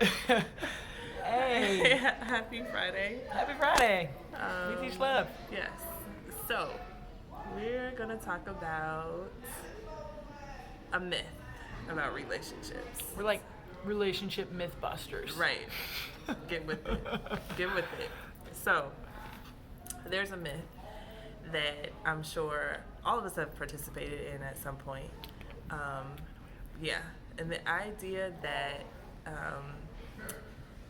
Hey, Happy Friday. happy Friday. We teach Um, love. yes. So, we're going to talk about a myth about relationships. We're like relationship myth busters. Right. Get with it. Get with it. So, there's a myth that I'm sure all of us have participated in at some point. Um, yeah. And the idea that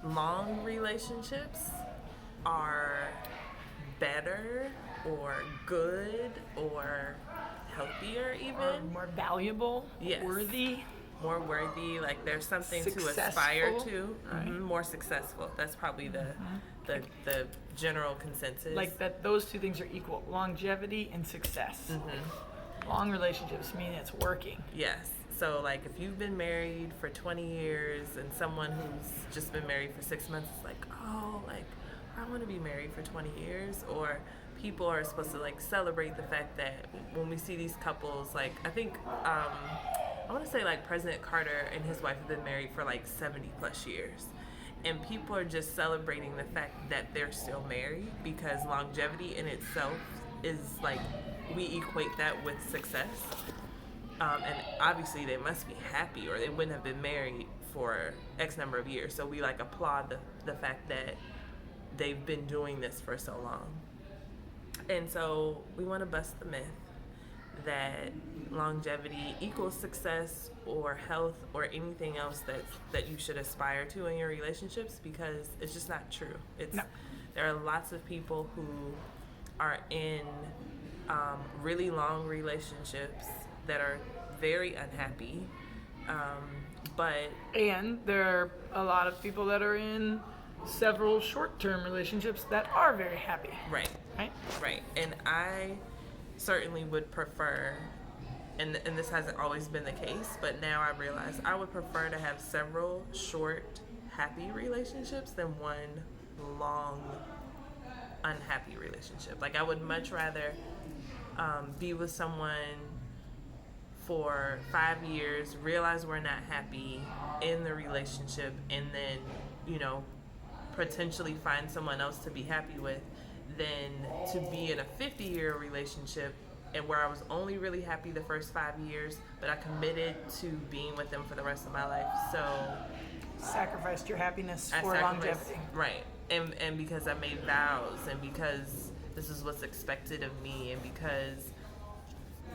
long relationships are better or good or healthier Or even. more valuable, Yes. worthy. More worthy, like there's something to aspire Successful, to. right. More successful. That's probably the general consensus. Like that, those two things are equal: longevity and success. Long relationships mean it's working. Yes. So like if you've been married for 20 years and someone who's just been married for 6 months is like, oh, like I want to be married for 20 years, or people are supposed to like celebrate the fact that when we see these couples, like I think I want to say like President Carter and his wife have been married for like 70 plus years. And people are just celebrating the fact that they're still married because longevity in itself is like, we equate that with success. And obviously they must be happy or they wouldn't have been married for X number of years. So we like applaud the fact that they've been doing this for so long. And so we want to bust the myth that longevity equals success or health or anything else that you should aspire to in your relationships, because it's just not true. No. There are lots of people who are in really long relationships that are very unhappy, but And there are a lot of people that are in several short-term relationships that are very happy. right. Right? And I certainly would prefer, and this hasn't always been the case, but now I realize I would prefer to have several short, happy relationships than one long, unhappy relationship. Like I would much rather be with someone for 5 years, realize we're not happy in the relationship, and then, potentially find someone else to be happy with, than to be in a 50-year relationship and where I was only really happy the first 5 years, but I committed to being with them for the rest of my life. So Sacrificed your happiness I for sacrificed- longevity. right? And because I made vows, and because this is what's expected of me, and because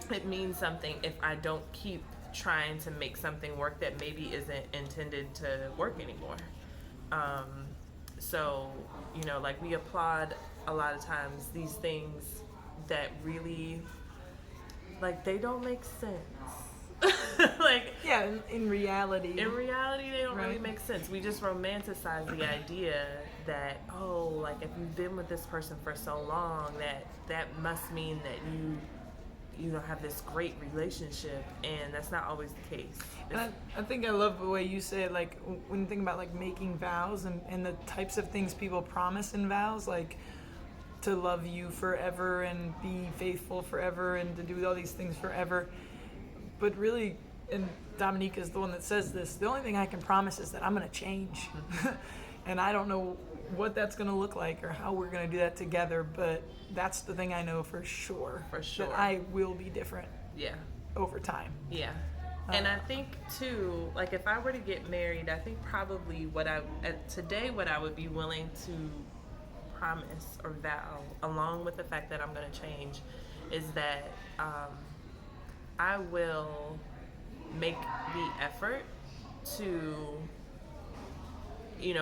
it means something if I don't keep trying to make something work that maybe isn't intended to work anymore. So, like we applaud a lot of times these things that really, like, they don't make sense. Like, Yeah, in reality. in reality, they don't really Right. make sense. We just romanticize the idea that, oh, like if you've been with this person for so long, that must mean that you have this great relationship, and that's not always the case. And I think I love the way you say it, like when you think about like making vows and the types of things people promise in vows, like to love you forever and be faithful forever and to do all these things forever. But really, and Dominique is the one that says this, the only thing I can promise is that I'm going to change. And I don't know what that's going to look like or how we're going to do that together, but that's the thing I know for sure. For sure. That I will be different Yeah. over time. Yeah. And I think too, like if I were to get married, I think probably what I would be willing to promise or vow, along with the fact that I'm going to change, is that I will make the effort to,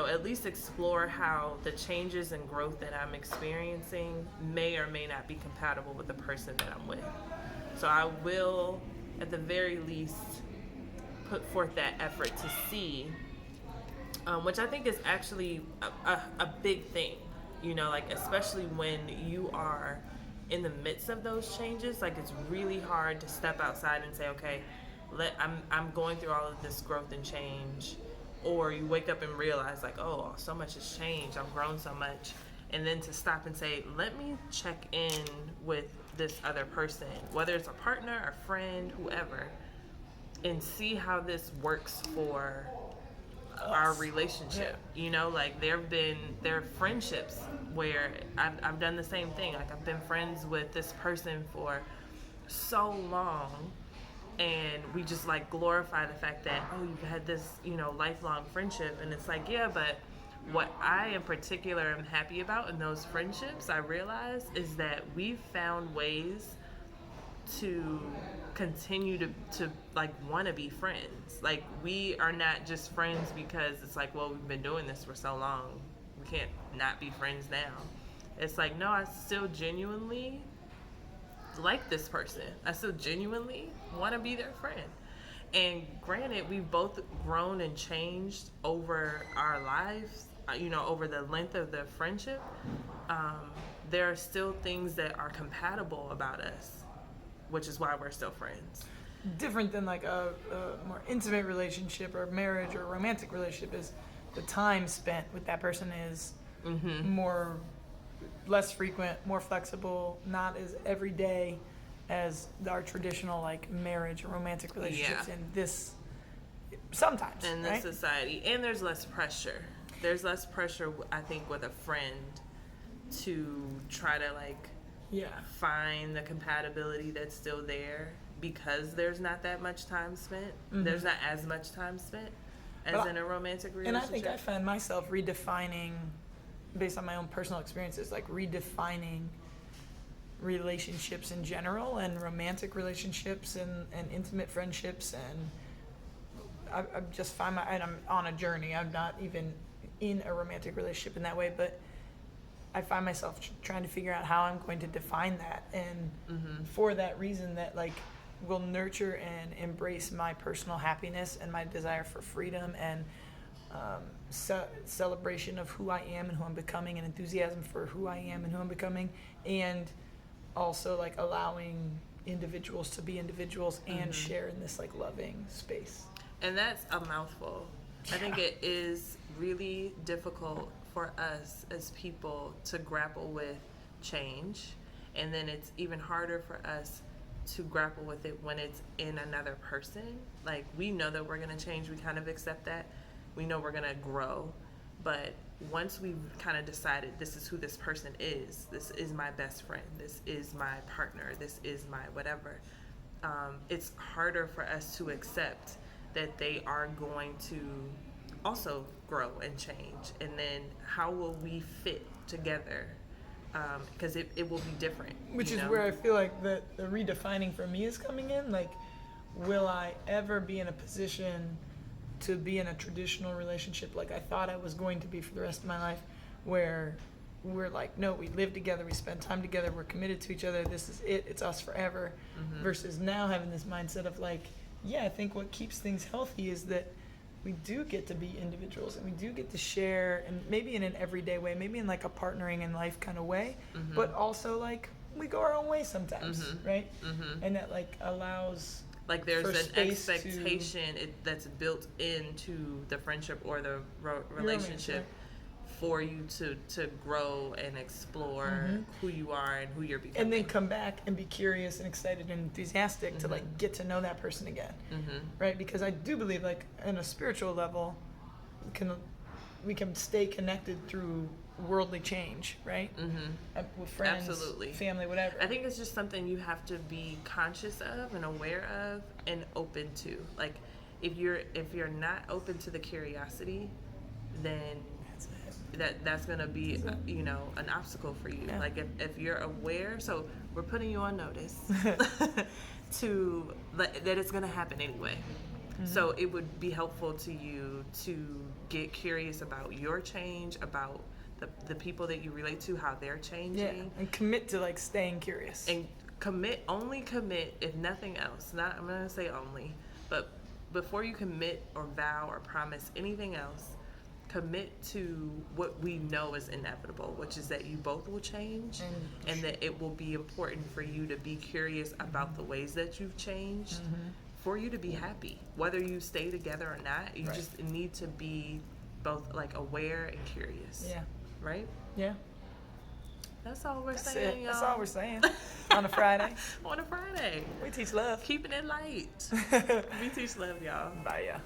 at least explore how the changes and growth that I'm experiencing may or may not be compatible with the person that I'm with. So I will, at the very least, put forth that effort to see, which I think is actually a big thing, like especially when you are in the midst of those changes. Like it's really hard to step outside and say, okay, I'm going through all of this growth and change, or you wake up and realize like, oh, so much has changed, I've grown so much, and then to stop and say, let me check in with this other person, whether it's a partner, a friend, whoever, and see how this works for our Us. relationship. You know, like there are friendships where I've done the same thing. Like I've been friends with this person for so long, and we just like glorify the fact that, oh, you've had this, you know, lifelong friendship. And it's like, yeah, but what I in particular am happy about in those friendships, I realize, is that we've found ways to continue to like want to be friends. Like we are not just friends because it's like, well, we've been doing this for so long, we can't not be friends now. It's like, no, I still genuinely like this person. I still genuinely want to be their friend. And granted, we've both grown and changed over our lives, you know, over the length of the friendship. There are still things that are compatible about us, which is why we're still friends. Different than like a more intimate relationship or marriage or romantic relationship is the time spent with that person is more, less frequent, more flexible, not as everyday as our traditional like marriage or romantic relationships in this sometimes in this right? society. And there's less pressure. There's less pressure, I think, with a friend to try to like find the compatibility that's still there, because there's not that much time spent. There's not as much time spent as in a romantic relationship. And I think I find myself redefining, based on my own personal experiences, like redefining relationships in general and romantic relationships and intimate friendships. And I just find and I'm on a journey. I'm not even in a romantic relationship in that way, but I find myself trying to figure out how I'm going to define that, and for that reason, that like will nurture and embrace my personal happiness and my desire for freedom and celebration of who I am and who I'm becoming, and enthusiasm for who I am and who I'm becoming, and also like allowing individuals to be individuals and share in this like loving space. And that's a mouthful. I think it is really difficult for us as people to grapple with change, and then it's even harder for us to grapple with it when it's in another person. Like we know that we're going to change, we kind of accept that, we know we're going to grow, but once we've kind of decided this is who this person is, this is my best friend, this is my partner, this is my whatever, it's harder for us to accept that they are going to also grow and change. And then how will we fit together? Because it will be different. Which is where I feel like the redefining for me is coming in. Like, will I ever be in a position to be in a traditional relationship like I thought I was going to be for the rest of my life, where we're like, no, we live together, we spend time together, we're committed to each other, this is it, it's us forever, versus now having this mindset of like, yeah, I think what keeps things healthy is that we do get to be individuals and we do get to share, and maybe in an everyday way, maybe in like a partnering in life kind of way, but also like we go our own way sometimes, right? And that like allows like there's an expectation that's built into the friendship or the relationship for you to grow and explore who you are and who you're becoming. And then come back and be curious and excited and enthusiastic to like get to know that person again, right? Because I do believe like on a spiritual level, we can stay connected through worldly change, right? With friends, absolutely, family, whatever. I think it's just something you have to be conscious of and aware of and open to. Like if you're not open to the curiosity, then that's gonna be an obstacle for you. Like if you're aware, so we're putting you on notice that it's gonna happen anyway. So it would be helpful to you to get curious about your change, about the people that you relate to, how they're changing, and commit to like staying curious, and only commit if nothing else. Not I'm gonna say only, but before you commit or vow or promise anything else, commit to what we know is inevitable, which is that you both will change, and that it will be important for you to be curious about the ways that you've changed for you to be happy. Whether you stay together or not, you just need to be both like aware and curious. Yeah. Right? Yeah. That's all we're saying, y'all. That's all we're saying. On a Friday. On a Friday. We teach love. Keeping it light. We teach love, y'all. Bye, yeah.